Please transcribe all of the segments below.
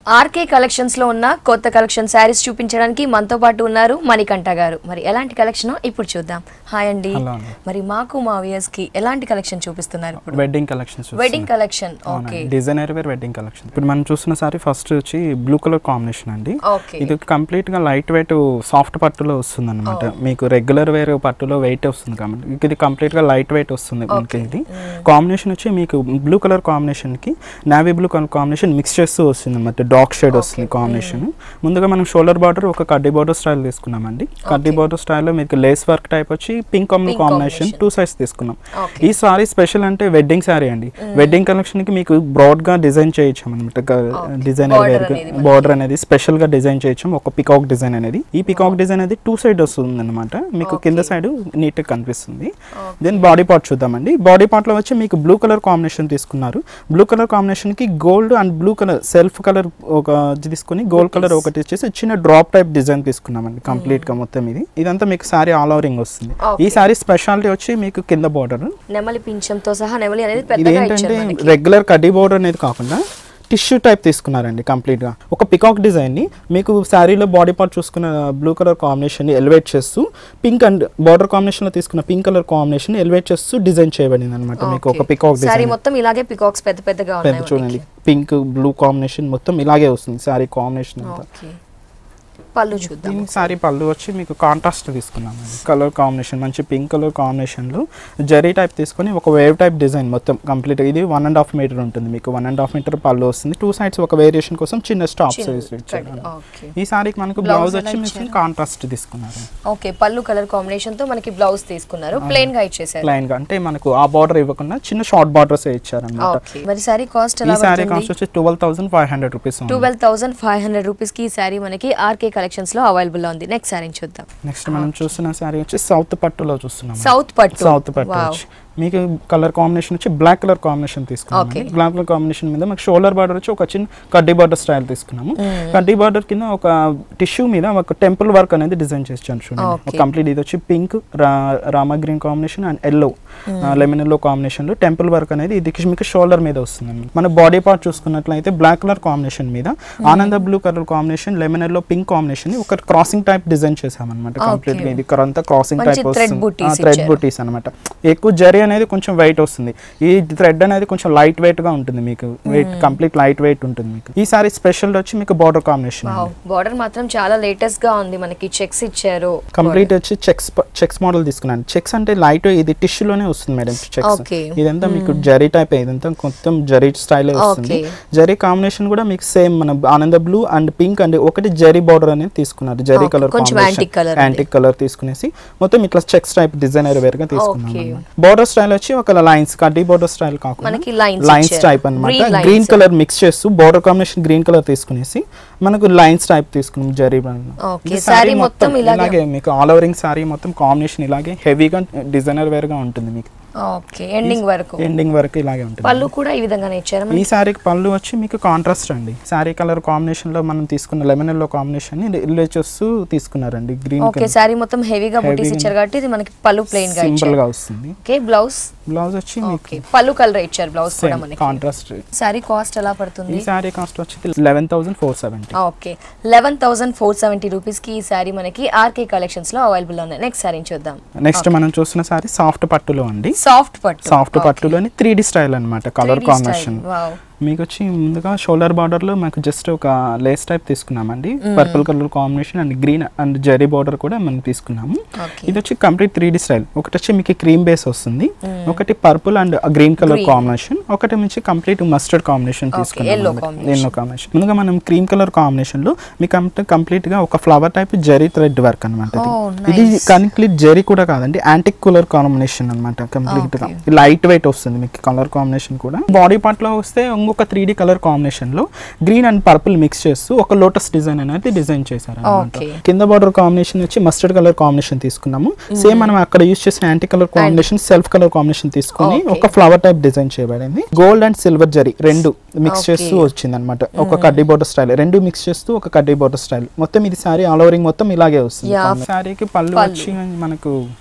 RK collections లో ఉన్న కొత్త కలెక్షన్ సారీస్ చూపించడానికి మనతో పాటు ఉన్నారు మణికంఠ గారు. మరి ఎలాంటి కలెక్షన్ ఇప్పుడు చూద్దాం. హాయ్ అండి. మరి మాకు మా వ్యూయర్స్ కి ఎలాంటి కలెక్షన్ చూపిస్తున్నారు ఇప్పుడు? Wedding collections. Wedding collection. Okay. Designer wear wedding collection. ఇప్పుడు మనం చూస్తున్న సారీ ఫస్ట్ వచ్చి బ్లూ కలర్ కాంబినేషన్ అండి. ఇది కంప్లీట్ గా లైట్ వెయిట్ సాఫ్ట్ పట్టులో వస్తుంది అనమాట. మీకు రెగ్యులర్ వేర్ పట్టులో వెయిట్ వస్తుంది కాబట్టి ఇది కంప్లీట్ గా లైట్ వెయిట్ వస్తుంది. మనకి ఇది కాంబినేషన్ వచ్చి మీకు బ్లూ కలర్ కాంబినేషన్ కి navy blue colour combination mix చేస్తూ వస్తుంది అన్నమాట. డార్క్ షేడ్ వస్తుంది కాంబినేషన్. ముందుగా మనం షోల్డర్ బార్డర్ ఒక కడ్డీ బార్డర్ స్టైల్ తీసుకున్నామండి. కడ్డీ బార్డర్ స్టైల్లో మీకు లేస్ వర్క్ టైప్ వచ్చి పింక్ కాంబినేషన్ 2 సైడ్స్ తీసుకున్నాం. ఈ సారీ స్పెషల్ అంటే వెడ్డింగ్ సారీ అండి. వెడ్డింగ్ కలెక్షన్ కి మీకు బ్రాడ్ గా డిజైన్ చేయొచ్చు అనమాట. డిజైనర్ వేర్ బార్డర్ అనేది స్పెషల్ గా డిజైన్ చేయొచ్చు. ఒక పికాక్ డిజైన్ అనేది. ఈ పికాక్ డిజైన్ అనేది 2 సైడ్ వస్తుంది అనమాట. మీకు కింద సైడ్ నీట్ గా కనిపిస్తుంది. దెన్ బాడీ పార్ట్ చూద్దామండి. బాడీ పార్ట్ లో వచ్చి మీకు బ్లూ కలర్ కాంబినేషన్ తీసుకున్నారు. బ్లూ కలర్ కాంబినేషన్ కి gold and blue colour self colour ఒక తీసుకుని గోల్డ్ కలర్ ఒకటి ఇచ్చేసి చిన్న డ్రాప్ టైప్ డిజైన్ తీసుకున్నామండి. కంప్లీట్ గా మొత్తం ఇదంతా మీకు సారీ ఆల్ ఓవరింగ్ వస్తుంది. ఈ సారీ స్పెషాలిటీ వచ్చి మీకు కింద బోర్డర్ నెమలి పింఛంతో సహా నెమలి అనేది పెద్దగా ఇచ్చారు. ఏంటంటే రెగ్యులర్ కడ్డీ బోర్డర్ అనేది కాకుండా టిష్యూ టైప్ తీసుకున్నారండి. కంప్లీట్ గా ఒక పికాక్ డిజైన్ ని మీకు శారీలో బాడీ పార్ట్ చూసుకున్న బ్లూ కలర్ కాంబినేషన్ ని ఎలివేట్ చేస్తూ పింక్ అండ్ బార్డర్ కాంబినేషన్ లో తీసుకున్న పింక్ కలర్ కాంబినేషన్ ని ఎలివేట్ చేస్తూ డిజైన్ చేయబడింది అనమాట. మీకు ఒక పికాక్ డిజైన్. సారీ మొత్తం ఇలాగే పికాక్స్ పెద్ద పెద్దగా ఉన్నాయి. చూడండి పింక్ బ్లూ కాంబినేషన్ మొత్తం ఇలాగే వస్తుంది సారీ కాంబినేషన్ అంతా. పళ్ళు చూద్దాం. సారీ పళ్ళు వచ్చి మీకు కాంట్రాస్ట్ తీసుకున్నాము. కలర్ కాంబినేషన్ మంచి పింక్ కలర్ కాంబినేషన్ లో జరీ టైప్ తీసుకొని ఒక వేవ్ టైప్ డిజైన్ మొత్తం కంప్లీట్. ఇది 1.5 మీటర్ ఉంటుంది. మీకు 1.5 మీటర్ పళ్ళు వస్తుంది. 2 సైడ్స్ ఒక వేరియేషన్ కోసం చిన్న స్టాప్స్ ఇచ్చారు. ఈ సారీకి మనకు బ్లౌజ్ వచ్చి మీకు కాంట్రాస్ట్ తీసుకున్నారు. ఓకే. పళ్ళు కలర్ కాంబినేషన్ తో మనకి బ్లౌజ్ తీసుకున్నారు. ప్లెయిన్ గా ఇచ్చేసారు. ప్లెయిన్ గా అంటే మనకు ఆ బార్డర్ ఇవ్వకుండా చిన్న షార్ట్ బార్డర్స్ ఇచ్చారు అన్నమాట. మరి సారీ కాస్ట్ ఎలా? ఈ సారీ కాస్ట్ వచ్చి 12,500 రూపీస్. 12,500 రూపీస్ కి ఈ సారీ మనకి ఆర్కే కలెక్షన్స్ లో అవైలబుల్ ఉంది. నెక్స్ట్ సారీ చూద్దాం. నెక్స్ట్ మనం చూస్తున్న సారీ వచ్చి సౌత్ పట్టులో చూస్తున్నాం. సౌత్ పట్టు మీకు కలర్ కాంబినేషన్ వచ్చి బ్లాక్ కలర్ కాంబినేషన్ తీసుకున్నాము. బ్లాక్ కలర్ కాంబినేషన్ మీద మీకు షోల్డర్ బార్డర్ వచ్చి ఒక చిన్న కడ్డీ బార్డర్ స్టైల్ తీసుకున్నాము. కడ్డీ బార్డర్ కింద ఒక టిష్యూ మీద ఒక టెంపుల్ వర్క్ అనేది డిజైన్ చేసాను. చూడండి కంప్లీట్. ఇది వచ్చి pink Rama green combination and yellow lemon yellow combination లో టెంపుల్ వర్క్ అనేది ఇది మీకు షోల్డర్ మీద వస్తుంది. మన బాడీ పార్ట్ చూసుకున్నట్లయితే బ్లాక్ కలర్ కాంబినేషన్ మీద ఆనంద blue colour combination lemon yellow pink combination ఒక క్రాసింగ్ టైప్ డిజైన్ చేసామన్నమాట. కంప్లీట్ గా ఇది అంతా క్రాసింగ్ టైప్ వస్తుంది. థ్రెడ్ బూటీస్ అనమాట. ఎక్కువ జరీ అనేది కొంచెం వెయిట్ వస్తుంది. ఈ థ్రెడ్ అనేది కొంచెం లైట్ వెయిట్ గా ఉంటుంది. మీకు వెయిట్ కంప్లీట్ లైట్ వెయిట్ ఉంటుంది. మీకు ఈ సారీ స్పెషల్ వచ్చి మీకు బార్డర్ కాంబినేషన్. బార్డర్ మాత్రం చాలా లేటెస్ట్ గా ఉంది. మనకి చెక్స్ ఇచ్చారు. కంప్లీట్ వచ్చి చెక్స్ మోడల్ తీసుకున్నాను. చెక్స్ అంటే లైట్ ఇది టిష్యూలోనే వస్తుంది మేడం. చెక్స్ ఇదంతా మీకు జరీ టైప్. ఇదంతా మొత్తం జరీ స్టైల్ వస్తుంది. జరీ కాంబినేషన్ కూడా మీకు సేమ్ మన ఆనంద బ్లూ అండ్ పింక్ అండ్ ఒకటి జరీ బార్డర్ అనేది తీసుకున్నారు. జరీ కలర్ యాంటిక్ కలర్ తీసుకునేసి మొత్తం ఇట్లా చెక్స్ టైప్ డిజైనర్ వేర్ గా తీసుకున్నాం. బార్డర్ స్టైల్ వచ్చి ఒక లైన్స్ కడ్డీ బార్డర్ స్టైల్ కాకుండా లైన్స్ టైప్ అన్నమాట. గ్రీన్ కలర్ మిక్స్ చేస్తూ బార్డర్ కాంబినేషన్ గ్రీన్ కలర్ తీసుకునేసి మనకు లైన్స్ టైప్ తీసుకున్నాం జరీ. సారీ మొత్తం ఇలాగే మీకు ఆల్ ఓవరింగ్ సారీ మొత్తం కాంబినేషన్ ఇలాగే హెవీగా డిజైనర్ వేర్ గా ఉంటుంది. మీకు ఓకే. ఎండింగ్ వరకు ఇలాగే ఉంటుంది. పళ్ళు కూడా ఈ విధంగానే ఇచ్చారు. ఈ సారీకి పళ్ళు వచ్చి మీకు కాంట్రాస్ట్ అండి. సారీ కలర్ కాంబినేషన్ లో మనం తీసుకున్న లెమన్ ఎల్లో కాంబినేషన్ ని రిలేట్ చేస్తూ తీసుకున్నారండి. Green okay. సారీ మొత్తం హెవీగా బూటీస్ ఇచ్చారు కాబట్టి ఇది మనకి పళ్ళు ప్లెయిన్ గా సింపుల్ గా వస్తుంది. ఓకే. బ్లౌజ్ వచ్చి మీకు పళ్ళు కలర్ ఇచ్చారు. బ్లౌజ్ కూడా మనకి కాంట్రాస్ట్. సారీ కాస్ట్ ఎలా పడుతుంది? ఈ సారీ కాస్ట్ వచ్చి 11,470. ఓకే. 11,470 రూపీస్ కి ఈ సారీ మనకి ఆర్కే కలెక్షన్స్ లో అవైలబుల్ ఉన్నాయి. నెక్స్ట్ సారీ చూద్దాం. నెక్స్ట్ మనం చూస్తున్న సారీ సాఫ్ట్ పట్టులో అండి. సాఫ్ట్ పట్టులోని 3D స్టైల్ అన్నమాట. కలర్ కాంబినేషన్ మీకు వచ్చి ముందుగా షోల్డర్ బార్డర్ లో మనకు జస్ట్ ఒక లేస్ టైప్ తీసుకున్నామండి. Purple colour combination and green and zari border కూడా మనం తీసుకున్నాము. ఇది వచ్చి కంప్లీట్ 3D స్టైల్. ఒకటి వచ్చి మీకు క్రీమ్ బేస్ వస్తుంది. ఒకటి purple and green colour combination. ఒకటి నుంచి కంప్లీట్ మస్టర్డ్ కాంబినేషన్ తీసుకున్నాము. Yellow combination. ముందుగా మనం క్రీమ్ కలర్ కాంబినేషన్ లో మీకు కంప్లీట్ గా ఒక flower type zari thread work అనమాట. ఇది కంప్లీట్ జరీ కూడా కాదండి, యాంటిక్ కలర్ కాంబినేషన్ అనమాట. కంప్లీట్ గా లైట్ వెయిట్ వస్తుంది మీకు కలర్ కాంబినేషన్ కూడా. బాడీ పార్ట్ లో వస్తే ఒక 3D కలర్ కాంబినేషన్ లో గ్రీన్ అండ్ పర్పుల్ మిక్స్ చేస్తూ ఒక లోటస్ డిజైన్ అనేది డిజైన్ చేశారు అన్నమాట. కింద బార్డర్ కాంబినేషన్ వచ్చి మస్టర్డ్ కలర్ కాంబినేషన్ తీసుకున్నాము. సేమ్ మనం అక్కడ యూజ్ చేసిన anti colour combination self colour combination తీసుకుని ఒక ఫ్లవర్ టైప్ డిజైన్ చేయబడింది. గోల్డ్ అండ్ సిల్వర్ జరీ రెండు మిక్స్ చేస్తూ వచ్చింది అనమాట. ఒక కడ్డీ బోర్డర్ స్టైల్ రెండు మిక్స్ చేస్తూ ఒక కడ్డీ బోర్డర్ స్టైల్ మొత్తం. ఇది సారీ ఆల్ ఓవరింగ్ మొత్తం ఇలాగే వస్తుంది. సారీకి పళ్ళు వచ్చి మనకు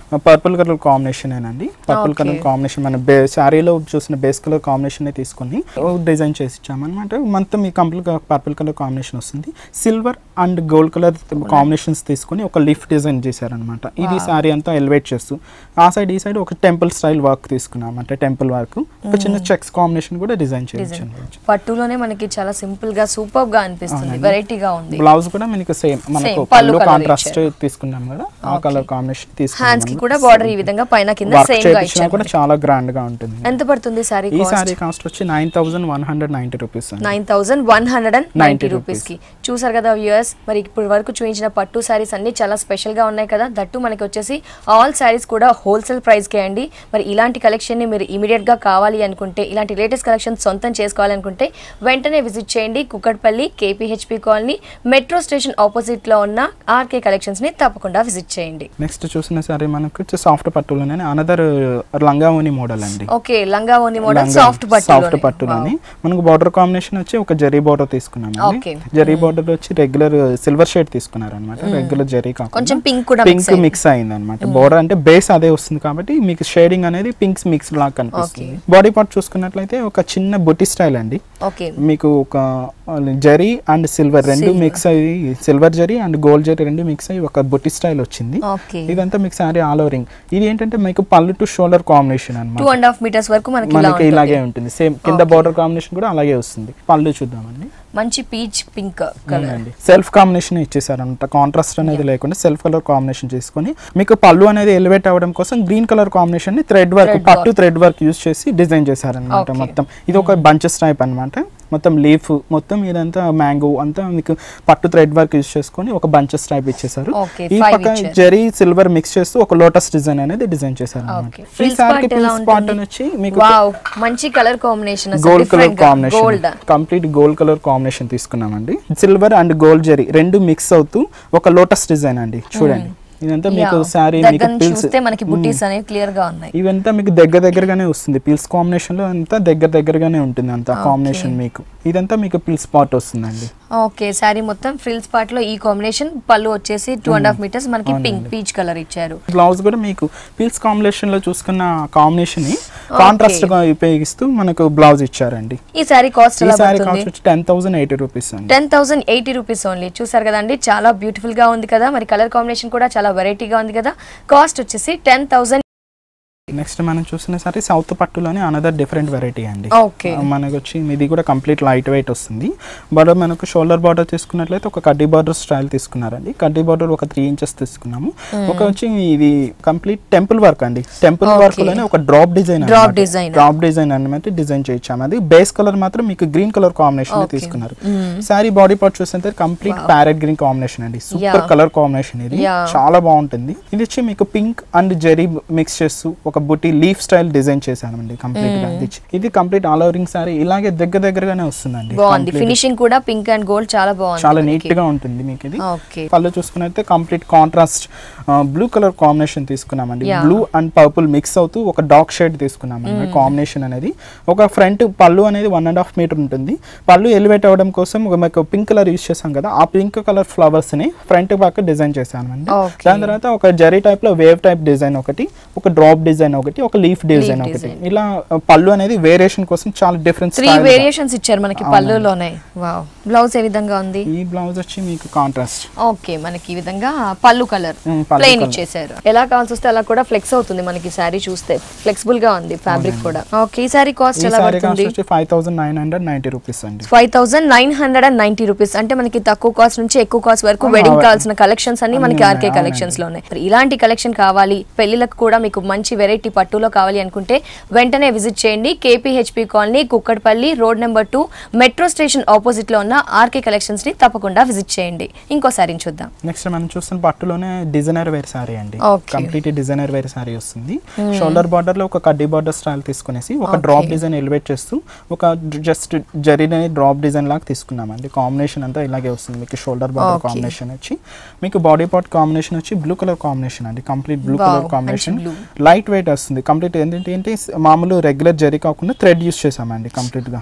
పర్పుల్ కలర్ కాంబినేషన్ ఏనండి. పర్పుల్ కలర్ కాంబినేషన్ మన సారీలో చూసిన బేస్ కలర్ కాంబినేషన్ తీసుకుని డిజైన్ చేసి ఇచ్చామన్నమాట. మొత్తం ఈ కంప్లీట్ పర్పుల్ కలర్ కాంబినేషన్ వస్తుంది. Silver and gold colour combinations తీసుకొని ఒక లీఫ్ డిజైన్ చేశారనమాట. ఇది సారీ అంతా ఎలివేట్ చేస్తూ ఆ సైడ్ ఈ సైడ్ ఒక టెంపుల్ స్టైల్ వర్క్ తీసుకున్నాం, అంటే టెంపుల్ వర్క్, ఒక చిన్న చెక్స్ కాంబినేషన్ కూడా డిజైన్ చేయించాం. పట్టులోనే మనకి చాలా సింపుల్ గా సూపర్ గా అనిపిస్తుంది, వెరైటీగా ఉంది. బ్లౌజ్ కూడా మనకి సేమ్ మనకు పళ్ళు కాంట్రాస్ట్ తీసుకున్నాం కదా, ఆ కలర్ కాంబినేషన్ తీసుకున్నాం. హ్యాండ్స్ కి కూడా బార్డర్ ఈ విధంగా పైన కింద సేమ్ గా ఇచ్చారు, కూడా చాలా గ్రాండ్ గా ఉంటుంది. ఎంత పడుతుంది సారీ? ఈ సారీ కాస్ట్ వచ్చి 9190 రూపీస్. 9190 రూపీస్ కి చూసారు కదా వ్యూయర్స్. మరి ఇప్పుడు వరకు చూపించిన పట్టు సారీస్ అన్ని చాలా స్పెషల్ గా ఉన్నాయి కదా. దట్టు మనకి వచ్చేసి ఆల్ సారీస్ కూడా హోల్సేల్ ప్రైస్ కే అండి. మరి ఇలాంటి కలెక్షన్ ని మీరు ఇమీడియట్ గా కావాలి అనుకుంటే, ఇలాంటి లేటెస్ట్ కలెక్షన్ సొంతం చేసుకోవాలనుకుంటే వెంటనే విజిట్ చేయండి Kukatpally KPHP colony metro station opposite లో ఉన్న RK కలెక్షన్స్ ని తప్పకుండా విజిట్ చేయండి. నెక్స్ట్ చూసిన సారీ మనకు సాఫ్ట్ పట్టులోనే అనదర్ లంగా ఓని మోడల్ అండి. ఓకే, లంగా ఓని మోడల్ సాఫ్ట్ పట్టులోని మనకు బార్డర్ కాంబినేషన్ వచ్చి ఒక జరీ బార్డర్ తీసుకున్నాం. జరీ బార్డర్ వచ్చి రెగ్యులర్ సిల్వర్ షేడ్ తీసుకున్నారు అనమాట. రెగ్యులర్ జరీ కాకుండా కొంచెం పింక్ మిక్స్ అయింది అనమాట. బార్డర్ అంటే బేస్ అదే వస్తుంది కాబట్టి మీకు షేడింగ్ అనేది పింక్స్ మిక్స్ లాగా కనిపిస్తుంది. బాడీ పార్ట్ చూసుకున్నట్లయితే ఒక చిన్న బొట్టి స్టైల్ అండి. మీకు ఒక జరీ అండ్ సిల్వర్ రెండు మిక్స్ అయ్యి, silver zari and gold zari రెండు మిక్స్ అయ్యి ఒక బొట్టి స్టైల్ వచ్చింది. ఇదంతా మీకు సారీ ఆల్ ఓవరింగ్. ఇది ఏంటంటే మీకు పళ్ళు టు షోల్డర్ కాంబినేషన్ అన్నమాట. 2.5 మీటర్స్ వరకు మనకి ఇలాగే ఉంటుంది. సేమ్ కింద బార్డర్ కాంబినేషన్ కూడా అలాగే వస్తుంది. పళ్ళు చూద్దామండి. మంచి పీచ్ పింక్ కలర్ అండి. సెల్ఫ్ కాంబినేషన్ ఇచ్చేసారు అనమాట. కాంట్రాస్ట్ అనేది లేకుండా సెల్ఫ్ కలర్ కాంబినేషన్ చేసుకొని మీకు పళ్ళు అనేది ఎలివేట్ అవ్వడం కోసం గ్రీన్ కలర్ కాంబినేషన్ ని థ్రెడ్ వర్క్, పట్టు థ్రెడ్ వర్క్ యూజ్ చేసి డిజైన్ చేశారనమాట. మొత్తం ఇది ఒక బంచెస్ టైప్ అనమాట. మొత్తం లీఫ్ మొత్తం ఇదంతా మ్యాంగో అంతా మీకు పట్టు థ్రెడ్ వర్క్ యూజ్ చేసుకొని ఒక బంచెస్ టైప్ ఇచ్చేసారు. ఈ పక్క జెరీ సిల్వర్ మిక్స్ చేస్తూ ఒక లోటస్ డిజైన్ అనేది డిజైన్ చేశారు అనమాట. ఈ సారీకి ప్రిన్స్ పాటర్న్ వచ్చి మీకు మంచి colour combination, gold colour combination, complete gold colour combination తీసుకున్నామండి. సిల్వర్ అండ్ గోల్డ్ జెరీ రెండు మిక్స్ అవుతూ ఒక లోటస్ డిజైన్ అండి. చూడండి ఇదంతా మీకు సారీ చూస్తే మనకి బుట్టీస్ అనేవి క్లియర్ గా ఉన్నాయి. ఇవంతా మీకు దగ్గరగానే వస్తుంది. పిల్స్ కాంబినేషన్ లో అంతా దగ్గరగానే ఉంటుంది అంతా కాంబినేషన్. మీకు ఇదంతా మీకు పిల్స్ పార్ట్ వస్తుందండి. ఓకే, సారీ మొత్తం ఫ్రిల్స్ పార్ట్ లో ఈ కాంబినేషన్. పళ్ళు వచ్చేసి 2.5 మీటర్స్ మనకి పింక్ పీచ్ కలర్ ఇచ్చారు. బ్లౌజ్ కూడా మీకు పిల్స్ కాంబినేషన్ లో చూసుకున్న కాంబినేషన్ ని కాంట్రాస్ట్ గా ఉపయోగిస్తూ మనకు బ్లౌజ్ ఇచ్చారండి. ఈ సారీ కాస్ట్ ఎలా పడుతుంది? 10,080 రూపీస్ అండి. 10,080 రూపీస్ ఓన్లీ. చూసారు కదండి, చాలా బ్యూటిఫుల్ గా ఉంది కదా. మరి కలర్ కాంబినేషన్ కూడా చాలా వెరైటీగా ఉంది కదా. కాస్ట్ వచ్చేసి 10,000. నెక్స్ట్ మనం చూసిన సరే సౌత్ పట్టులోనే అనదర్ డిఫరెంట్ వెరైటీ అండి. మనకు వచ్చి ఇది కూడా కంప్లీట్ లైట్ వెయిట్ వస్తుంది. బట్ మనకు షోల్డర్ బార్డర్ తీసుకున్నట్లయితే ఒక కడ్డీ బార్డర్ స్టైల్ తీసుకున్నారండి. కడ్డీ బార్డర్ ఒక 3 ఇంచెస్ తీసుకున్నాము. ఒక వచ్చి ఇది కంప్లీట్ టెంపుల్ వర్క్ అండి. టెంపుల్ వర్క్ లోనే ఒక డ్రాప్ డిజైన్ అన్నమాట డిజైన్ చేయించాము. అది బేస్ కలర్ మాత్రం మీకు గ్రీన్ కలర్ కాంబినేషన్ తీసుకున్నారు. సారీ బాడీ పార్ట్ చూస్తే కంప్లీట్ ప్యారెట్ గ్రీన్ కాంబినేషన్ అండి. సూపర్ కలర్ కాంబినేషన్, ఇది చాలా బాగుంటుంది. ఇది వచ్చి మీకు పింక్ అండ్ జెరీ మిక్స్ చేస్తూ ఒక బుట్టి లీఫ్ స్టైల్ డిజైన్ చేశానండి కంప్లీట్ గా. ఇది కంప్లీట్ ఆల్ ఓవరింగ్ సారీ ఇలాగే దగ్గరగానే వస్తుందండి. బాగుంది, ఫినిషింగ్ కూడా పింక్ అండ్ గోల్డ్ చాలా బాగుంది, చాలా నీట్ గా ఉంటుంది మీకు. ఇది పళ్ళు చూసుకున్నైతే complete contrast blue colour combination తీసుకున్నామండి. బ్లూ అండ్ పర్పుల్ మిక్స్ అవుతూ ఒక డార్క్ షేడ్ తీసుకున్నామండి. కాంబినేషన్ అనేది ఒక ఫ్రంట్ పళ్ళు అనేది 1.5 మీటర్ ఉంటుంది. పళ్ళు ఎలివేట్ అవ్వడం కోసం ఒక పింక్ కలర్ యూజ్ చేసాం కదా, ఆ పింక్ కలర్ ఫ్లవర్స్ ని ఫ్రంట్ పక్క డిజైన్ చేశామండి. దాని తర్వాత ఒక జరీ టైప్ లో వేవ్ టైప్ డిజైన్ ఒకటి, ఒక డ్రాప్ డిజైన్ ఒకటి, ఒక లీఫ్ డిజైన్ ఒకటి. ఇలా పళ్ళు అనేది వేరియేషన్ కోసం చాలా డిఫరెంట్ 3 వేరియేషన్స్ ఇచ్చారు మనకి పళ్ళులోనే. వావ్, బ్లౌజ్ ఏ విధంగా ఉంది? ఈ బ్లౌజ్ వచ్చి మీకు కాంట్రాస్ట్. ఓకే, మనకి ఈ విధంగా పళ్ళు కలర్ ప్లెయిన్ ఇచ్చేసారు. ఎలా కావాల్సి వస్తే అలా కూడా ఫ్లెక్స్ అవుతుంది మనకి. సారీ చూస్తే ఫ్లెక్సిబుల్ గా ఉంది ఫ్యాబ్రిక్ కూడా. ఓకే, ఈ సారీ కాస్ట్ ఎలా పడుతుంది? 5,990 రూపీస్ అండి. 5,990 రూపీస్. అంటే మనకి తక్కువ కాస్ట్ నుంచి ఎక్కువ కాస్ట్ వరకు వెడ్డింగ్ కావాల్సిన కలెక్షన్స్ అన్ని మనకి RK కలెక్షన్స్ లో ఉన్నాయి. ఇలాంటి కలెక్షన్ కావాలి, పెళ్లిలకు కూడా మీకు మంచి వెరైటీ పట్టులో కావాలి అనుకుంటే వెంటనే విజిట్ చేయండి. KPHP colony Kukatpally road number 2 metro station opposite లో ఉన్న RK కలెక్షన్స్ ని తప్పకుండా విజిట్ చేయండి. ఇంకో సారీని చూద్దాం. నెక్స్ట్ మనం చూస్తున్న పట్టులోనే డిజైనర్ వేర్ సారీ అండి. కంప్లీట్ డిజైనర్ వేర్ సారీ వస్తుంది. షోల్డర్ బార్డర్ లో ఒక కడ్డీ బార్డర్ స్టైల్ తీసుకునేసి ఒక డ్రాప్ డిజైన్ ఎలివేట్ చేస్తూ ఒక జస్ట్ జరీని డ్రాప్ డిజైన్ లాగా తీసుకున్నామండి. కాంబినేషన్ అంతా ఇలాగే వస్తుంది మీకు. షోల్డర్ బార్డర్ కాంబినేషన్ వచ్చి మీకు బాడీ పార్ట్ కాంబినేషన్ వచ్చి బ్లూ కలర్ కాంబినేషన్ అండి. Complete blue colour combination, light weight వస్తుంది. కంప్లీట్ ఏంటంటే మామూలు రెగ్యులర్ జరీ కాకుండా థ్రెడ్ యూస్ చేసామండి కంప్లీట్ గా.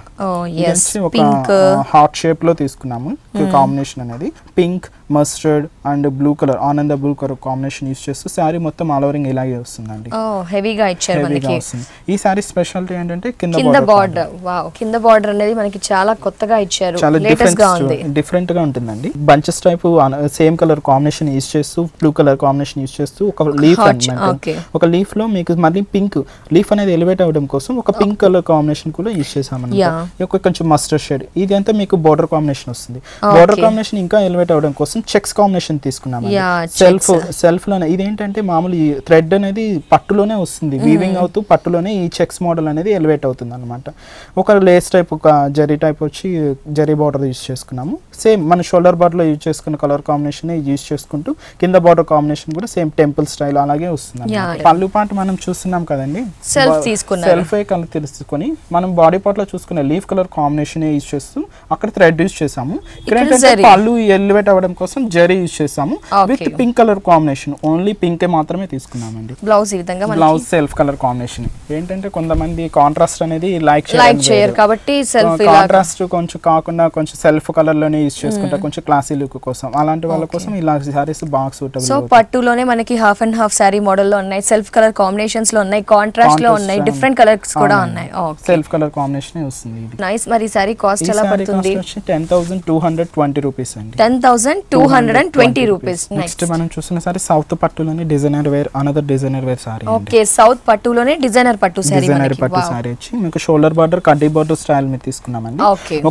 ఒక హార్ట్ షేప్ లో తీసుకున్నాము కాంబినేషన్ అనేది. Pink mustard and blue colour ఆనంద బ్లూ కలర్ కాంబినేషన్ యూస్ చేస్తూ శారీ మొత్తం ఆల్ ఓవరింగ్ ఇలాగే వస్తుందండి. హెవీగా ఇచ్చారు మనకి. ఈ శారీ స్పెషాలిటీ ఏంటంటే కింద బార్డర్, వావ్, కింద బార్డర్ అనేది మనకి చాలా కొత్తగా ఇచ్చారు, చాలా లేటెస్ట్ గా ఉంది, డిఫరెంట్ గా ఉంటుందండి. Bunches type same colour combination use చేస్తూ బ్లూ కలర్ కాంబినేషన్ యూస్ చేస్తూ ఒక లీఫ్ ఒక లీఫ్ లో మీకు మళ్ళీ పింక్ లీఫ్ అనేది ఎలివేట్ అవ్వడం కోసం ఒక పింక్ కలర్ కాంబినేషన్ కూడా యూస్ చేసామన్నమాట. కొంచెం మస్టర్డ్ షేడ్ ఇది అంతా మీకు బోర్డర్ కాంబినేషన్ వస్తుంది. బోర్డర్ కాంబినేషన్ ఇంకా ఎలివేట్ అవ్వడం కోసం చెక్స్ కాంబినేషన్ తీసుకున్నాము. సెల్ఫ్ లోనే ఇదేంటంటే మామూలు థ్రెడ్ అనేది పట్టులోనే వస్తుంది, వీవింగ్ అవుతూ పట్టులోనే ఈ చెక్స్ మోడల్ అనేది ఎలివేట్ అవుతుంది అనమాట. ఒక లేస్ టైప్ ఒక జరీ టైప్ వచ్చి జరీ బార్డర్ యూస్ చేసుకున్నాము. సేమ్ మన షోల్డర్ బార్డర్ లో యూజ్ చేసుకున్న కలర్ కాంబినేషన్ యూజ్ చేసుకుంటూ కింద బార్డర్ కాంబినేషన్ కూడా సేమ్ టెంపుల్ స్టైల్ అలాగే వస్తుంది. పళ్ళు పాటు మనం చూస్తున్నాం కదండి, సెల్ఫ్ కలర్ తెలుసుకొని మనం బాడీ పార్ట్ లో చూసుకునే లీఫ్ కలర్ కాంబినేషన్ యూజ్ చేస్తూ అక్కడ థ్రెడ్ యూజ్ చేసాము. ఇక్కడ ఏంటంటే పళ్ళు ఎలివేట్ అవ్వడం కోసం జరీ యూజ్ చేసాము with pink colour combination. Only pink మాత్రమే తీసుకున్నామండి. Blouse self colour combination. ఏంటంటే కొంతమంది కాంట్రాస్ట్ అనేది లైక్ చేయరు కాబట్టి కాంట్రాస్ట్ కొంచెం కాకుండా కొంచెం సెల్ఫ్ కలర్ లోనే యూజ్ చేసుకుంటా కొంచెం క్లాసీ లుక్ కోసం, అలాంటి వాళ్ళ కోసం ఇలా సారీస్ బాగా సూటబుల్. సో పట్టులోనే మనకి half and half sorry model లో ఉన్నాయి, సెల్ఫ్ కలర్ కాంబినేషన్స్ లో ఉన్నాయి, కాంట్రాస్ట్ లో ఉన్నాయి, డిఫరెంట్ కలర్స్ కూడా ఉన్నాయి. సెల్ఫ్ కలర్ కాంబినేషన్ వస్తుంది. నైస్. మరి సారీ కాస్ట్ ఎలా పడుతుంది? 10,220 రూపీస్ అండి. 10,220 రూపీస్. నెక్స్ట్ మనం చూస్తున్న సారీ సౌత్ పట్టులోనే designer wear, another designer wear sari. Okay, soft పట్టులోనే డిజైనర్ పట్టు సారీ. డిజైనర్ పట్టు సారీ వచ్చి మీకు షోల్డర్ బార్డర్ కడ్డీ బార్డర్ స్టైల్ మీద తీసుకున్నామండి.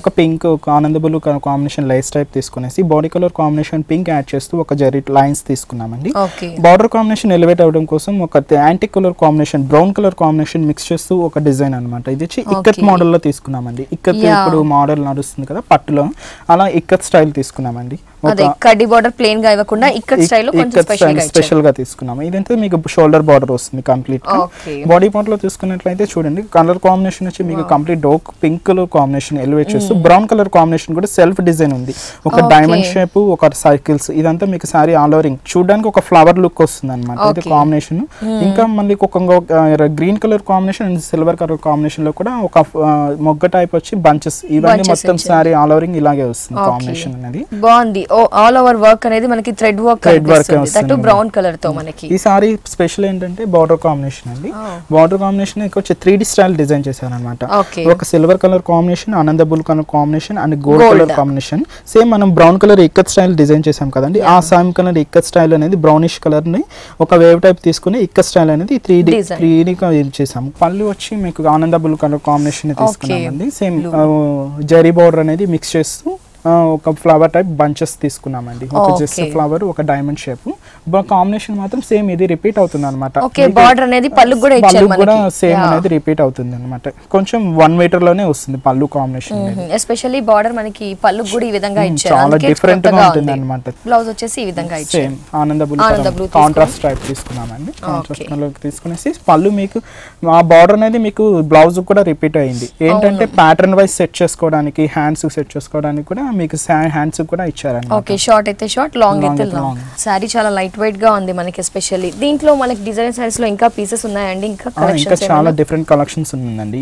ఒక పింక్ ఒక ఆనంద బ్లూ కాంబినేషన్ లైస్ టైప్ తీసుకునేసి body colour combination pink add చేస్తూ ఒక జరీ లైన్స్ తీసుకున్నామండి. బార్డర్ కాంబినేషన్ ఎలివేట్ అవడం కోసం ఒక antique colour combination brown colour combination mix చేస్తూ ఒక డిజైన్ అన్నమాట. ఇది వచ్చి ఇక్కత్ మోడల్ లో తీసుకున్నామండి. ఇక్కత్ ఇప్పుడు మోడల్ నడుస్తుంది కదా పట్టులో, అలా ఇక్కత్ స్టైల్ తీసుకున్నామండి. కడ్డీ బార్డర్ ప్లెయిన్ గా ఇవ్వకుండా ఇక్కత్ స్టైల్ లో కొంచెం స్పెషల్ గా తీసుకున్నాము. ఇదంతా మీకు షోల్డర్ బార్డర్ వస్తుంది కంప్లీట్. బాడీ పార్ట్ లో తీసుకున్నట్లయితే చూడండి కలర్ కాంబినేషన్ వచ్చి మీకు complete dark pink colour combination elevate చేస్తూ బ్రౌన్ కలర్ కాంబినేషన్ కూడా సెల్ఫ్ డిజైన్ ఉంది. ఒక డైమండ్ షేప్ ఒక సైకిల్స్ ఇదంతా మీకు సారీ ఆల్ ఓవరింగ్ చూడడానికి ఒక ఫ్లవర్ లుక్ వస్తుంది అనమాట. ఇది కాంబినేషన్. ఇంకా మళ్ళీ ఒక green colour combination and silver colour combination లో కూడా ఒక మొగ్గ టైప్ వచ్చి బంచెస్ ఇవన్నీ మొత్తం సారీ ఆల్ ఓవరింగ్ ఇలాగే వస్తుంది కాంబినేషన్ అనేది. బాగుంది. ఆల్ ఓవర్ వర్క్ అనేది మనకి థ్రెడ్ వర్క్ కనిపిస్తుంది బ్రౌన్ కలర్ తో మనకి. ఈ సారీ స్పెషల్ ఏంటంటే బార్డర్ కాంబినేషన్ అండి. బార్డర్ కాంబినేషన్ వచ్చి 3D స్టైల్ డిజైన్ చేశారు అనమాట. ఒక సిల్వర్ కలర్ కాంబినేషన్, ఆనంద blue colour combination and gold colour combination. Same మనం brown colour ikat style design చేసాం కదండి, ఆ సేమ్ కలర్ ఇక్కత్ స్టైల్ అనేది బ్రౌనిష్ కలర్ ని ఒక వేవ్ టైప్ తీసుకుని ఇక్కత్ స్టైల్ అనేది 3D గా చేసాము. పళ్ళు వచ్చి మీకు ఆనంద బ్లూ కలర్ కాంబినేషన్ తీసుకున్నామండి. సేమ్ జరీ బార్డర్ అనేది మిక్స్ చేస్తూ ఒక ఫ్లవర్ టైప్ బంచెస్ తీసుకున్నామండి. ఒక జస్ట్ ఫ్లవర్ ఒక డైమండ్ షేప్ కాంబినేషన్ మాత్రం సేమ్ ఇది రిపీట్ అవుతుంది అనమాట. బార్డర్ అనేది పళ్ళు కూడా సేమ్ అనేది రిపీట్ అవుతుంది అనమాట. కొంచెం 1 మీటర్ లోనే వస్తుంది పళ్ళు కాంబినేషన్. ఎస్పెషల్లీ బార్డర్ మనకి పళ్ళు కూడా ఈ విధంగా ఇచ్చారు, చాలా డిఫరెంట్ గా ఉంటుంది అనమాట. బ్లౌజ్ వచ్చేసి ఈ విధంగా ఇచ్చారు. సేమ్ ఆనంద బ్లూ కాంట్రాస్ట్ టైప్ తీసుకున్నామండి. కాంట్రాస్ట్ కలర్ తీసుకునేసి పళ్ళు మీకు ఆ బార్డర్ అనేది మీకు బ్లౌజ్ కూడా రిపీట్ అయింది. ఏంటంటే ప్యాటర్న్ వైజ్ సెట్ చేసుకోవడానికి హ్యాండ్స్ సెట్ చేసుకోవడానికి కూడా మీకు హ్యాండ్స్ కూడా ఇచ్చారండి. ఓకే, షార్ట్ అయితే షార్ట్, లాంగ్ అయితే లాంగ్. సారీ చాలా లైట్ వెయిట్ గా ఉంది మనకి. ఎస్పెషల్లీ దీంట్లో మనకి డిజైన్ సారీస్ లో ఇంకా పీసెస్ ఉన్నాయండి, ఇంకా చాలా డిఫరెంట్ కలెక్షన్స్ ఉన్నాయండి.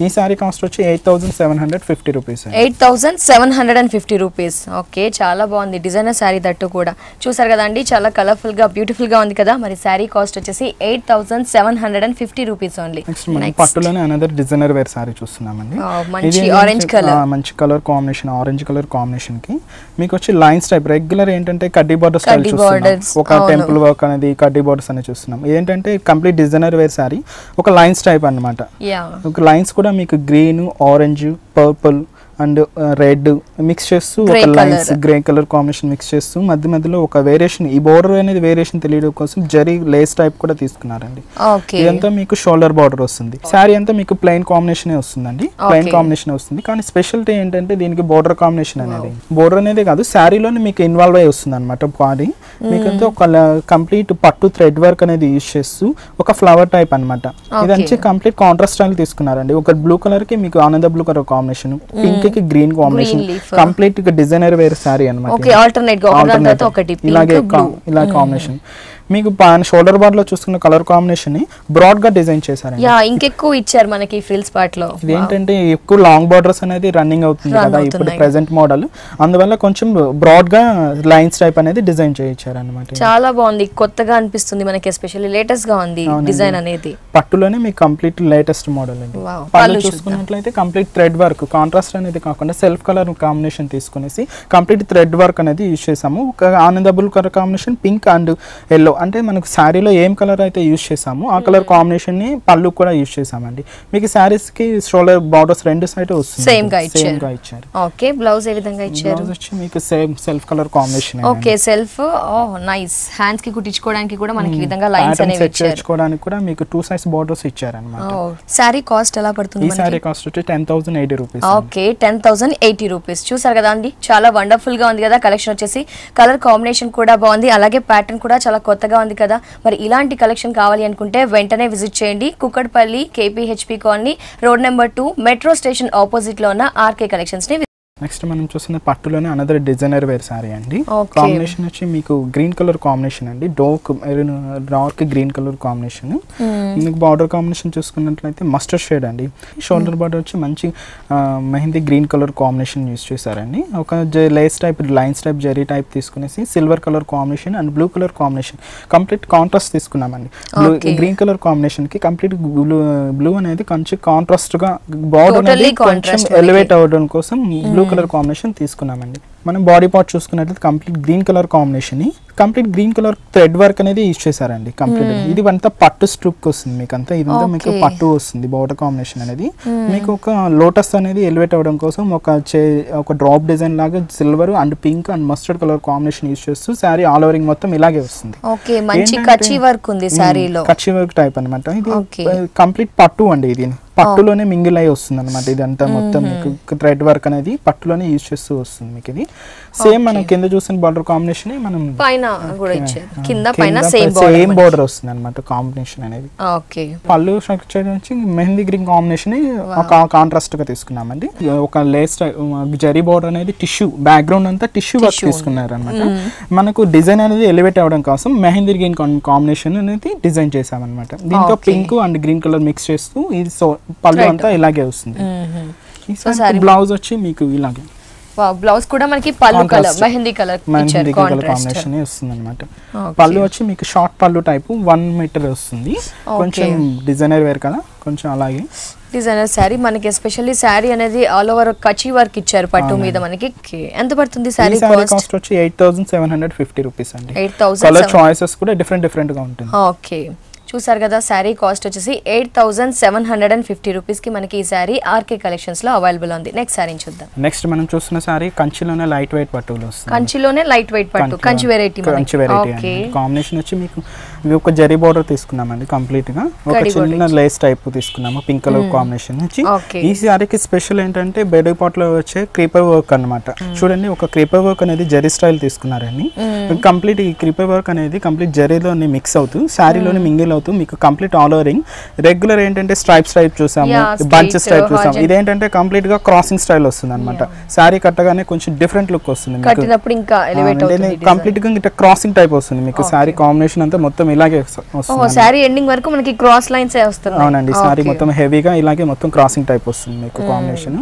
ఈ సారీ కాస్ట్ వచ్చి 8,750 రూపీస్. 8,750 రూపీస్. ఓకే, చాలా బాగుంది డిజైనర్ సారీ దట్టు కూడా. చూసారు కదండి, చాలా కలర్ఫుల్ గా బ్యూటిఫుల్ గా ఉంది కదా. మరి సారీ కాస్ట్ వచ్చేసి 8,750 రూపీస్ ఓన్లీ. పట్టులోనే అనదర్ డిజైనర్ వేర్ సారీ చూస్తున్నామండి. మంచి ఆరెంజ్ కలర్, మంచి colour combination, orange colour combination కి మీకు వచ్చి లైన్స్ టైప్ రెగ్యులర్ ఏంటంటే కడ్డీ బార్డర్ స్టైల్ చూస్తున్నాం. ఒక టెంపుల్ వర్క్ అనేది కడ్డీ బార్డర్స్ అనేది చూస్తున్నాం. ఏంటంటే కంప్లీట్ డిజైనర్ వేర్ సారీ ఒక లైన్స్ టైప్ అన్నమాట. ఒక లైన్స్ కూడా మీకు green, orange, purple and red mix చేస్తూ ఒక lines grey colour combination mix చేస్తూ మధ్య మధ్యలో ఒక వేరియేషన్, ఈ బోర్డర్ అనేది వేరియేషన్ తెలియడం కోసం జరీ లేస్ టైప్ కూడా తీసుకున్నారండి. ఇదంతా మీకు షోల్డర్ బార్డర్ వస్తుంది. శారీ అంతా మీకు ప్లెయిన్ కాంబినేషన్ వస్తుందండి, ప్లెయిన్ కాంబినేషన్ వస్తుంది. కానీ స్పెషాలిటీ ఏంటంటే దీనికి బోర్డర్ కాంబినేషన్ అనేది, బోర్డర్ అనేది కాదు శారీలోనే మీకు ఇన్వాల్వ్ అయి వస్తుంది అనమాట. బాడీ మీకంతా ఒక కంప్లీట్ పట్టు థ్రెడ్ వర్క్ అనేది యూజ్ చేస్తూ ఒక ఫ్లవర్ టైప్ అనమాట. ఇదంతా కంప్లీట్ కాంట్రాస్ట్ స్టైల్ తీసుకున్నారండి. ఒక బ్లూ కలర్ కి మీకు ఆనంద బ్లూ కలర్ కాంబినేషన్, పింక్ కి green combination, complete designer wear sari అన్నమాట. ఓకే, ఆల్టర్నేట్ గా ఒకటి ఇలాగే ఇలా కాంబినేషన్ మీకు షోల్డర్ బార్ లో చూసుకున్న కలర్ కాంబినేషన్ ని బ్రాడ్ గా డిజైన్ చేశారండి. యా ఇంకెక్కువ ఇచ్చారు మనకి ఫ్రిల్స్ పార్ట్ లో. ఇదేంటంటే ఎక్కువ లాంగ్ బార్డర్స్ అనేది రన్నింగ్ అవుతుంది కదా ఇప్పుడు ప్రెసెంట్ మోడల్, అందువల్ల కొంచెం బ్రాడ్ గా లైన్స్ టైప్ అనేది డిజైన్ చేయించారు అన్నమాట. చాలా బాగుంది, కొత్తగా అనిపిస్తుంది మనకి, ఎస్పెషల్లీ లేటెస్ట్ గా ఉంది డిజైన్ అనేది. పట్టులోనే మీకు కంప్లీట్ లేటెస్ట్ మోడల్ అండి. పళ్ళు చూసుకున్నట్లయితే కంప్లీట్ థ్రెడ్ వర్క్, కాంట్రాస్ట్ అనేది కాకుండా సెల్ఫ్ కలర్ కాంబినేషన్ తీసుకునేసి కంప్లీట్ థ్రెడ్ వర్క్ అనేది యూజ్ చేసాము. ఒక ఆనందబుల్ colour combination pink and yellow, అంటే మనకు శారీలో ఏం కలర్ అయితే యూజ్ చేసామో ఆ కలర్ కాంబినేషన్ ని పళ్ళు కూడా యూజ్ చేసామండి. మీకు శారీస్ కి షోల్డర్ బార్డర్స్ రెండు సైడ్ వస్తుంది సేమ్ గా ఇచ్చారు. ఓకే, బ్లౌజ్ ఏ విధంగా ఇచ్చారు? బ్లౌజ్ వచ్చి మీకు same self colour combination. Okay, self. Oh nice. Hands కి కుట్టించుకోవడానికి కూడా మనకి ఈ విధంగా లైన్స్ అనేవి ఇచ్చారు. కుట్టించుకోవడానికి కూడా మీకు 2 సైజ్ బార్డర్స్ ఇచ్చారు అన్నమాట. సారీ కాస్ట్ ఎలా పడుతుంది? ఈ సారీ కాస్ట్ వచ్చి 10,080 రూపీస్. Okay, 10,080 rupees. చూసారు కదా అండి, చాలా వండర్ఫుల్ గా ఉంది కదా కలెక్షన్ వచ్చేసి. కలర్ కాంబినేషన్ కూడా బాగుంది, అలాగే ప్యాటర్న్ కూడా చాలా కొత్తగా ఉంది కదా. మరి ఇలాంటి కలెక్షన్ కావాలి అనుకుంటే వెంటనే విజిట్ చేయండి. Kukatpally KPHP colony, road number 2, metro station opposite లో ఉన్న RK కలెక్షన్స్ ని. నెక్స్ట్ మనం చూస్తున్న పట్టులోనే అనదర్ డిజైనర్ వేర్ సారీ అండి. కాంబినేషన్ వచ్చి మీకు గ్రీన్ కలర్ కాంబినేషన్ అండి, డార్క్ గ్రీన్ కలర్ కాంబినేషన్. మీకు బార్డర్ కాంబినేషన్ చూసుకున్నట్లయితే మస్టర్డ్ షేడ్ అండి. షోల్డర్ బార్డర్ వచ్చి మంచి mehndi green colour combination use చేశారండి. ఒక lace type lines type zari type తీసుకునేసి silver colour combination and blue colour combination complete contrast తీసుకున్నామండి. గ్రీన్ కలర్ కాంబినేషన్ కి కంప్లీట్ బ్లూ అనేది కొంచెం కాంట్రాస్ట్ గా బార్డర్ అనేది కొంచెం ఎలివేట్ అవ్వడం కోసం బ్లూ కలర్ కాంబినేషన్ తీసుకున్నామండి. మనం బాడీ పార్ట్ చూసుకున్నట్లయితే కంప్లీట్ గ్రీన్ కలర్ కాంబినేషన్ ని complete green colour thread work అనేది యూజ్ చేశారండి. కంప్లీట్ ఇది అంతా పట్టు స్ట్రిప్ వస్తుంది మీకు, అంతా ఇదంతా మీకు పట్టు వస్తుంది. బార్డర్ కాంబినేషన్ అనేది మీకు ఒక లోటస్ అనేది ఎలివేట్ అవ్వడం కోసం ఒక డ్రాప్ డిజైన్ లాగా silver and pink and mustard colour combination use చేస్తూ శారీ ఆల్ ఓవరింగ్ మొత్తం ఇలాగే వస్తుంది. ఓకే, మంచి కచ్చి వర్క్ ఉంది శారీలో, కచ్చి వర్క్ టైప్ అన్నమాట. ఇది కంప్లీట్ పట్టు అండి, ఇది పట్టులోనే మింగిల్ అయి వస్తుంది అనమాట. ఇదంతా మొత్తం మీకు థ్రెడ్ వర్క్ అనేది పట్టులోనే యూజ్ చేస్తూ వస్తుంది మీకు. ఇది సేమ్ మనం కింద చూసిన బార్డర్ కాంబినేషన్ మనం పైన కూడా ఇచ్చారు, కింద పైన సేమ్ బార్డర్ వస్తుంది అనమాట కాంబినేషన్ అనేది. ఓకే, పళ్ళు స్ట్రక్చర్ నుంచి మెహందీ గ్రీన్ కాంబినేషన్ కాంట్రాస్ట్ గా తీసుకున్నామండి. ఒక లేస్ జరీ బార్డర్ అనేది టిష్యూ బ్యాక్గ్రౌండ్ అంతా టిష్యూ వర్క్ తీసుకున్నారు అనమాట. మనకు డిజైన్ అనేది ఎలివేట్ అవ్వడం కోసం మెహందీ గ్రీన్ కాంబినేషన్ అనేది డిజైన్ చేసామన్నమాట. దీంతో pink and green colour mix చేస్తూ ఇది పళ్ళు అంతా ఇలాగే వస్తుంది. బ్లౌజ్ వచ్చి మీకు ఇలాగే బ్లౌజ్ కూడా మనకి పళ్ళు కలర్ మెహందీ కలర్ కాంబినేషన్ వస్తుంది అనమాట. పళ్ళు వచ్చి మీకు షార్ట్ పళ్ళు టైప్ 1 మీటర్ వస్తుంది. కొంచెం డిజైనర్ వేర్ కదా, కొంచెం అలాగే డిజైనర్ శారీ మనకి. ఎస్పెషల్లీ శారీ అనేది ఆల్ ఓవర్ కచి వర్క్ ఇచ్చారు పట్టు మీద మనకి. ఎంత పడుతుంది శారీ కాస్ట్ వచ్చి 8,750 రూపీస్ అండి. 8,000. కలర్ చాయిసెస్ కూడా డిఫరెంట్ గా ఉంటుంది. ఓకే, చూసారు కదా, శారీ కాస్ట్ వచ్చేసి 8,750 రూపీస్ కి మనకి ఈ శారీ RK కలెక్షన్స్ లో అవైలబుల్ ఉంది. నెక్స్ట్ శారీ చూద్దాం. నెక్స్ట్ మనం చూస్తున్న శారీ కంచిలోనే లైట్ వెయిట్ పట్టులో వస్తుంది. కంచిలోనే లైట్ వెయిట్ పట్టు, కంచి వెరైటీ. ఓకే, కాంబినేషన్ వచ్చి మీకు ఒక జరీ బోర్డర్ తీసుకున్నామండి. కంప్లీట్ గా ఒక చిన్న లేస్ టైప్ తీసుకున్నాము, పింక్ కలర్ కాంబినేషన్ నుంచి. ఈ శారీకి స్పెషల్ ఏంటంటే బెడీ పాట్ లో వచ్చే క్రీపర్ వర్క్ అన్నమాట. చూడండి, ఒక క్రీపర్ వర్క్ అనేది జరీ స్టైల్ తీసుకున్నారండి. కంప్లీట్ ఈ క్రీపర్ వర్క్ అనేది కంప్లీట్ జరీలో మిక్స్ అవుతూ శారీలోనే మింగిల్ అవుతూ మీకు కంప్లీట్ ఆల్ ఓవరింగ్. రెగ్యులర్ ఏంటంటే స్ట్రైప్ చూసాము, బంచెస్ టైప్ చూసాము. ఇదేంటంటే కంప్లీట్ గా క్రాసింగ్ స్టైల్ వస్తుంది అనమాట. శారీ కట్టగానే కొంచెం డిఫరెంట్ లుక్ వస్తుంది మీకు. కంప్లీట్ గా ఇట్లా క్రాసింగ్ టైప్ వస్తుంది మీకు. శారీ కాంబినేషన్ అంతా మొత్తం ఇలాగే వస్తుంది. శారీ ఎండింగ్ వరకు మనకి క్రాస్ లైన్స్ వస్తుంది. అవునండి, శారీ మొత్తం హెవీగా ఇలాగే మొత్తం క్రాసింగ్ టైప్ వస్తుంది మీకు కాంబినేషన్.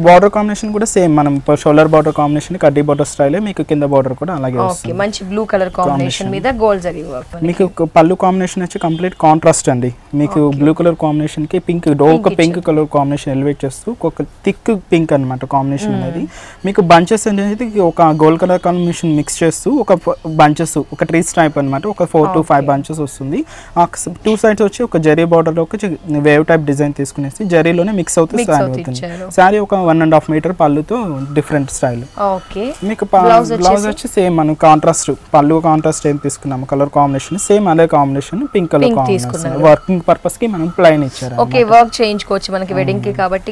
బార్డర్ కాంబినేషన్ కూడా సేమ్, మనం షోల్డర్ బార్డర్ కాంబినేషన్ కడ్డీ బార్డర్ స్టైల్, మీకు కింద బార్డర్ కూడా అలాగే వస్తుంది. మంచి బ్లూ కలర్ కాంబినేషన్ మీద గోల్డ్ జరీ వర్క్. మీకు పళ్ళు కాంబినేషన్ వచ్చి కంప్లీట్ కాంట్రాస్ట్ అండి. మీకు బ్లూ కలర్ కాంబినేషన్ కి pink dark pink colour combination elevate చేస్తూ ఒక థిక్ పింక్ అన్నమాట కాంబినేషన్ అనేది. మీకు బంచెస్ అనేది ఒక గోల్డ్ కలర్ కాంబినేషన్ మిక్స్ చేస్తూ ఒక బంచెస్ ఒక ట్రీస్ టైప్ అన్నమాట. ఒక 4 to 5 బంచెస్ వస్తుంది. 2 సైడ్స్ వచ్చి ఒక జరీ బార్డర్ లో ఒక వేవ్ టైప్ డిజైన్ తీసుకునేసి జరీలోనే మిక్స్ అవుతూ శారీ అవుతుంది. శారీ ఒక 1.5 మీటర్ పళ్ళుతో డిఫరెంట్ స్టైల్. మీకు బ్లౌజ్ వచ్చి సేమ్ మనం కాంట్రాస్ట్ పళ్ళు కాంట్రాస్ట్ ఏం తీసుకున్నాము కలర్ కాంబినేషన్ సేమ్ అదే combination pink colour combination working purpose కి మనం ప్లైన్ ఇచ్చారు. ఓకే, వర్క్ చేయించుకోవచ్చు మనకి వెడ్డింగ్ కి కాబట్టి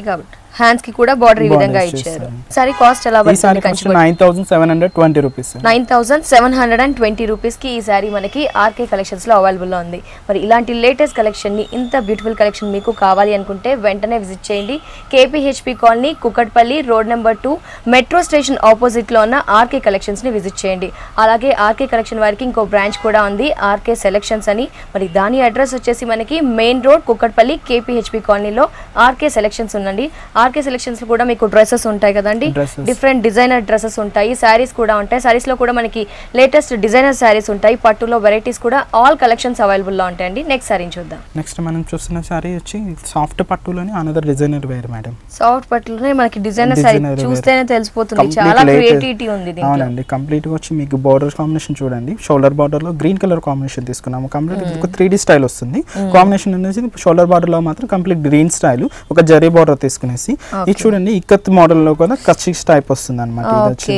హ్యాండ్స్ కి కూడా బార్డర్ ఈ విధంగా ఇచ్చారు. సారీ కాస్ట్ ఎలా పడుతుంది? 9720 రూపీస్. 9720 రూపీస్ కి ఈ సారీ మనకి ఆర్కే కలెక్షన్స్ లో అవైలబుల్ లో ఉంది. మరి ఇలాంటి లేటెస్ట్ కలెక్షన్ ని, ఇంత బ్యూటిఫుల్ కలెక్షన్ మీకు కావాలి అనుకుంటే వెంటనే విజిట్ చేయండి. KPHP colony, Kukatpally road number 2 metro station opposite లో ఉన్న ఆర్కే కలెక్షన్స్ ని విజిట్ చేయండి. అలాగే ఆర్కే కలెక్షన్ వారికి ఇంకో బ్రాంచ్ కూడా ఉంది, ఆర్కే సెలెక్షన్స్ అని. మరి దాని అడ్రస్ వచ్చేసి మనకి మెయిన్ రోడ్ కుకట్పల్లి కేపీహెచ్పి కాలనీలో ఆర్కే సెలెక్షన్స్ ఉందండి. ఆర్కే సెలెక్షన్స్ లో కూడా మీకు డ్రెస్సెస్ ఉంటాయి కదండి, డిఫరెంట్ డిజైనర్ డ్రెస్సెస్ ఉంటాయి, శారీస్ కూడా ఉంటాయి. శారీస్ లో కూడా మనకి లేటెస్ట్ డిజైనర్ శారీస్ ఉంటాయి, పట్టులో వెరైటీస్ కూడా ఆల్ కలెక్షన్స్ అవైలబుల్ లో ఉంటాయండి. నెక్స్ట్ శారీ చూద్దాం. నెక్స్ట్ మనం చూస్తున్న శారీ వచ్చి సాఫ్ట్ పట్టులోనే అనదర్ డిజైనర్ వేర్ మేడం. సాఫ్ట్ పట్టులోనే మనకి డిజైనర్ శారీ చూస్తేనే తెలిసిపోతుంది, చాలా క్రియేటివిటీ ఉంది దీంట్లో. అవునండి, కంప్లీట్ గా వచ్చి మీకు బోర్డర్ కాంబినేషన్ చూడండి, షోల్డర్ బార్డర్ లో గ్రీన్ కలర్ కాంబినేషన్ తీసుకున్నాము. కంప్లీట్ ఒక 3D స్టైల్ వస్తుంది. కాంబినేషన్ అనేది షోల్డర్ బార్డర్ లో మాత్రం కంప్లీట్ గ్రీన్ స్టైల్, ఒక జరీ బార్డర్ తీసుకునేసి ఇది చూడండి ఇక్కత్ మోడల్ లో కూడా కచ్చిక్స్ టైప్ వస్తుంది అనమాట. ఇది వచ్చి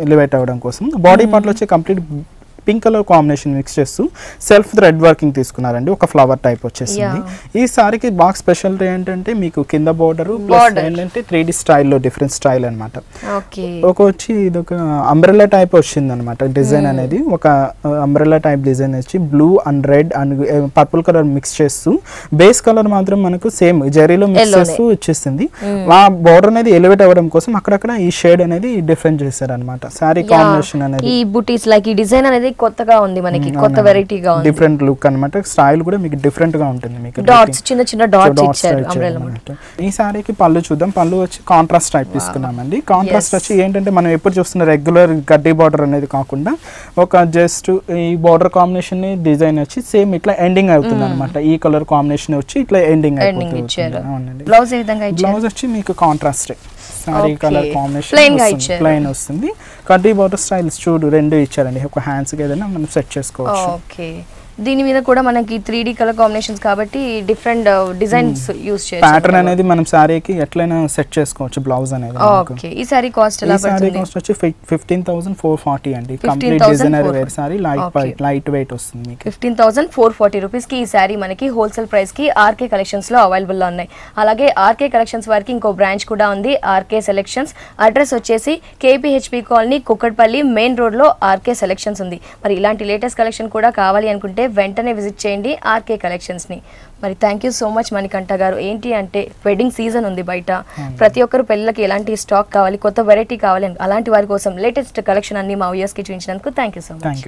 ఎలివేట్ అవ్వడం కోసం బాడీ పార్ట్ లో వచ్చి complete pink colour combination mix చేస్తూ సెల్ఫ్ థ్రెడ్ వర్కింగ్ తీసుకున్నారండి, ఒక ఫ్లవర్ టైప్ వచ్చేసింది. ఈ సారీకి బాగా స్పెషాలిటీ ఏంటంటే మీకు కింద బోర్డర్ ప్లస్ ఏంటంటే 3D స్టైల్లో డిఫరెంట్ స్టైల్ అనమాట. ఒక వచ్చి ఇది ఒక అంబ్రెల్లా టైప్ వచ్చింది అనమాట డిజైన్ అనేది. ఒక అంబ్రెల్లా టైప్ డిజైన్ వచ్చి blue and red and purple colour mix చేస్తూ బేస్ కలర్ మాత్రం మనకు సేమ్ జరీలో మిక్స్ చేస్తూ వచ్చేసింది. ఆ బోర్డర్ అనేది ఎలివేట్ అవ్వడం కోసం అక్కడక్కడ ఈ షేడ్ అనేది డిఫరెంట్ చేశారు అనమాట. సారీ కాంబినేషన్ అనేది ఈ బూటీస్ లైక్ ఈ డిజైన్ అనేది కొత్తగా ఉంది, మనకి కొత్త వెరైటీగా ఉంది, డిఫరెంట్ లుక్ అన్నమాట. స్టైల్ కూడా మీకు డిఫరెంట్ గా ఉంటుంది. మీకు డాట్స్ చిన్న చిన్న డాట్స్ ఇచ్చారు అంబ్రెల్లా మోడల్. ఈ సారీకి పళ్ళు చూద్దాం. పళ్ళు వచ్చి కాంట్రాస్ట్ టైప్ తీసుకున్నామండి. కాంట్రాస్ట్ వచ్చి ఏంటంటే మనం ఎప్పుడు చూస్తున్న రెగ్యులర్ గడ్డి బార్డర్ అనేది కాకుండా ఒక జస్ట్ ఈ బార్డర్ కాంబినేషన్ డిజైన్ వచ్చి సేమ్ ఇట్లా ఎండింగ్ అవుతుంది అనమాట. ఈ కలర్ కాంబినేషన్ వచ్చి ఇట్లా ఎండింగ్ అయిపోతుంది. బ్లౌజ్ ఏ విధంగా ఇచ్చారు? బ్లౌజ్ వచ్చి మీకు contrast sorry colour combination plain వస్తుంది. కడ్డీ బార్డర్ స్టైల్స్ చూడు రెండు ఇచ్చారండి. ఒక హ్యాండ్స్ కి ఏదైనా మనం సెట్ చేసుకోవచ్చు. ఓకే, దీని మీద కూడా మనకి 3D కలర్ కాంబినేషన్స్ కాబట్టి డిఫరెంట్ డిజైన్స్ యూస్ చేయొచ్చు. ప్యాటర్న్ అనేది మనం సారీకి ఎట్లైనా సెట్ చేసుకోవచ్చు బ్లౌజ్ అనేది. ఓకే, ఈ సారీ కాస్ట్ ఎలా పడుతుంది? ఈ సారీ కాస్ట్ వచ్చి 15,440 అండి. Complete designer wear sari, light weight వస్తుంది మీకు. 15,440 రూపీస్ కి ఈ సారీ మనకి హోల్సేల్ ప్రైస్ కి ఆర్కే కలెక్షన్స్ లో అవైలబుల్ లో ఉన్నాయి. అలాగే ఆర్కే కలెక్షన్స్ వారికి ఇంకో బ్రాంచ్ కూడా ఉంది, ఆర్కే సెలెక్షన్స్. అడ్రస్ వచ్చేసి KPHB colony Kukatpally main road లో ఆర్కే సెలెక్షన్స్ ఉంది. మరి ఇలాంటి లేటెస్ట్ కలెక్షన్ కూడా కావాలి అనుకుంటే వెంటనే విజిట్ చేయండి ఆర్కే కలెక్షన్స్ ని. మరి thank you so much Manikanta గారు. ఏంటి అంటే వెడ్డింగ్ సీజన్ ఉంది బయట, ప్రతి ఒక్కరు పెళ్ళిళ్ళకి ఎలాంటి స్టాక్ కావాలి, కొత్త వెరైటీ కావాలి, అలాంటి వారి కోసం లేటెస్ట్ కలెక్షన్ అన్ని మా వ్యూయర్స్ కి చూపించినందుకు థ్యాంక్ యూ సో మచ్.